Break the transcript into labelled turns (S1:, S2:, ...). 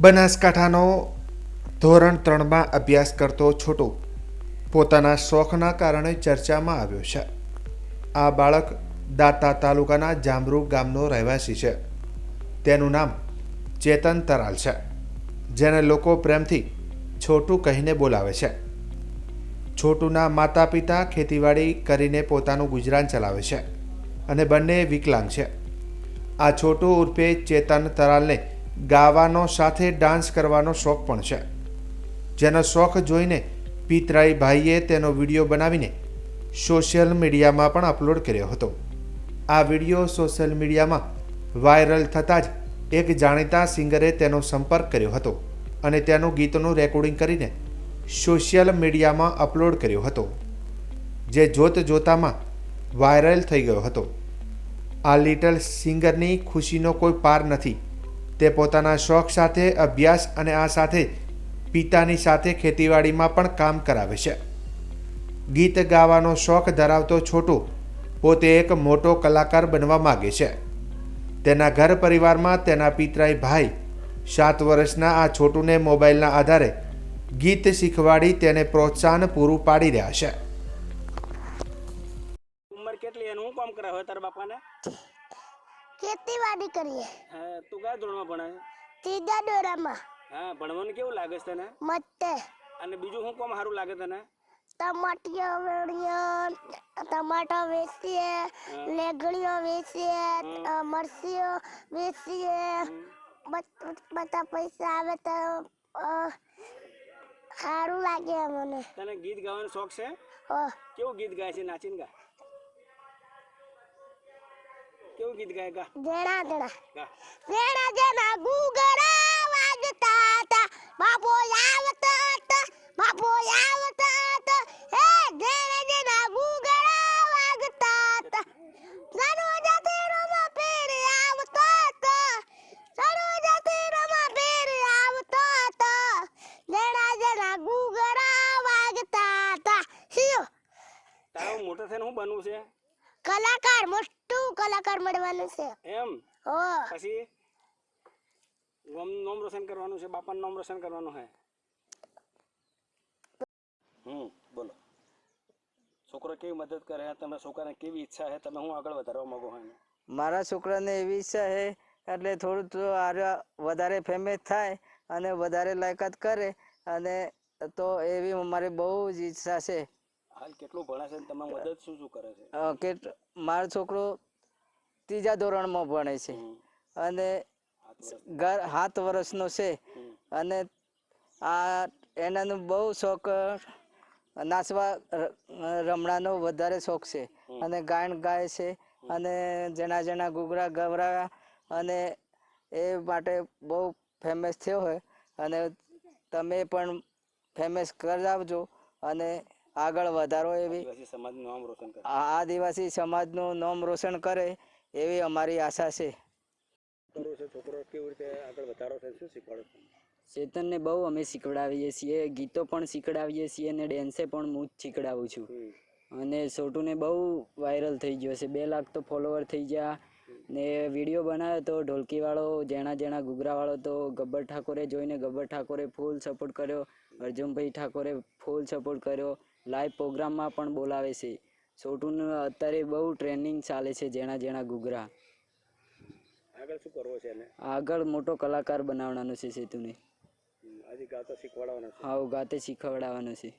S1: બનાસકાંઠાનો ધોરણ 3માં અભ્યાસ કરતો છોટુ પોતાના શોખના કારણે ચર્ચામાં આવ્યો છે. આ બાળક દાંતા તાલુકાના જાંબરૂ ગામનો રહેવાસી છે. તેનું નામ ચેતન તરાલ છે, જેને લોકો પ્રેમથી છોટુ કહીને બોલાવે છે. છોટુના માતા પિતા ખેતીવાડી કરીને પોતાનું ગુજરાન ચલાવે છે અને બંને વિકલાંગ છે. આ છોટુ ઉર્ફે ચેતન તરાલને ગાવાનો સાથે ડાન્સ કરવાનો શોખ પણ છે, જેનો શોખ જોઈને પિતરાઈ ભાઈએ તેનો વિડીયો બનાવીને સોશિયલ મીડિયામાં પણ અપલોડ કર્યો હતો. આ વિડીયો સોશિયલ મીડિયામાં વાયરલ થતાં જ એક જાણીતા સિંગરે તેનો સંપર્ક કર્યો હતો અને તેનું ગીતનું રેકોર્ડિંગ કરીને સોશિયલ મીડિયામાં અપલોડ કર્યો હતો, જે જોતજોતામાં વાયરલ થઈ ગયો હતો. આ લિટલ સિંગરની ખુશીનો કોઈ પાર નથી. તે પોતાના શોખ સાથે અભ્યાસ અને આ સાથે પિતાની સાથે ખેતીવાડીમાં પણ કામ કરાવે છે. ગીત ગાવાનો શોખ ધરાવતો છોટુ પોતે એક મોટો કલાકાર બનવા માગે છે. તેના ઘર પરિવારમાં તેના પિતરાઈ ભાઈ 7 વર્ષના આ છોટુને મોબાઈલના આધારે ગીત શીખવાડી તેને પ્રોત્સાહન પૂરું પાડી રહ્યા છે.
S2: ઉંમર કેટલી અને હું કામ કરે હોય તારા બાપાને?
S3: ખેતીવાડી કરીએ.
S2: હા, તું કયા ધોરણમાં ભણે?
S3: ત્રીજા ધોરણમાં.
S2: હા, ભણવાનું કેવું લાગે છે તને?
S3: મસ્ત.
S2: અને બીજું શું કામ સારું લાગે તને?
S3: ટમાટીઓ વેણીએ, ટમાટો વેચીએ, લેગડીઓ વેચીએ, મરચીઓ વેચીએ. બધા પૈસા આવે તો સારું લાગે મને.
S2: તને ગીત ગાવાનો શોખ છે? કેવું ગીત ગાય છે? નાચીને ગા. કેવું ગીત ગાય? ગા.
S3: જેણા જેણા
S2: ગા.
S3: જેણા જેણા ગુગરા વાગતા હતા, બાપો આવતા હતા, બાપો આવતા હતા. હે જેણા જેણા ગુગરા વાગતા હતા, સરોજતે રમા પેર આવતા હતા, સરોજતે રમા પેર આવતા હતા. જેણા જેણા ગુગરા વાગતા હતા. શિયો
S2: તારો મોટો થઈને શું બનવું છે?
S3: કલાકાર, મોટું કલાકાર મળવાનું છે.
S2: એમ?
S3: હો.
S2: પછી નામ રોશન કરવાનું છે, બાપાનું નામ રોશન કરવાનું છે. બોલો. છોકરો કેવી મદદ કરે? તમે છોકરાને કેવી ઈચ્છા છે? તમે હું આગળ વધારવા માંગો છો?
S4: મારા છોકરાને એવી ઈચ્છા છે એટલે થોડું તો વધારે ફેમસ થાય અને વધારે લાયકાત કરે, અને તો એવી મારી બહુ જ ઈચ્છા છે.
S2: હાલ કેટલું ભણે છે? તમે મદદ શું શું કરે છે?
S4: મારો છોકરો ત્રીજા ધોરણમાં ભણે છે અને 7 વર્ષનો છે, અને આ એનાનું બહુ શોખ, નાચવા રમણાનો વધારે શોખ છે અને ગાયન ગાય છે અને જેના જેના ઘૂઘરા ગવરાવ્યા, અને એ માટે બહુ ફેમસ થયો હોય. અને તમે પણ ફેમસ કરાવજો અને આગળ વધારો એવી આદિવાસી સમાજનું નામ રોશન કરે એવી અમારી આશા છે.
S2: છોકરો કેવી રીતે આગળ વધારો છે? શું શીખવાડો?
S5: ચેતનને બહુ અમે શીખડાવીએ છીએ, ગીતો પણ શીખડાવીએ છીએ અને ડેન્સે પણ હું જ શીખડાવું છું. અને છોટુને બહુ વાયરલ થઈ ગયો છે. 2 લાખ તો ફોલોવર થઈ ગયા. ને વિડીયો બનાવ્યો તો ઢોલકીવાળો, જેણા જેણા ઘૂઘરાવાળો, તો ગબ્બર ઠાકોરે જોઈને ગબ્બર ઠાકોરે ફૂલ સપોર્ટ કર્યો, અર્જુનભાઈ ઠાકોરે ફૂલ સપોર્ટ કર્યો. લાઈવ પ્રોગ્રામમાં પણ બોલાવે છે. છોટુનું અત્યારે બહુ ટ્રેનિંગ ચાલે છે, જેણા જેણા ઘૂઘરા.
S2: આગળ શું કરવો છે એને?
S5: આગળ મોટો કલાકાર બનાવવાનો છે સેતુને.
S2: આજે ગાતા શીખવાડવાનો છે?
S5: હા, ગાતે શીખવાડવાનો છે.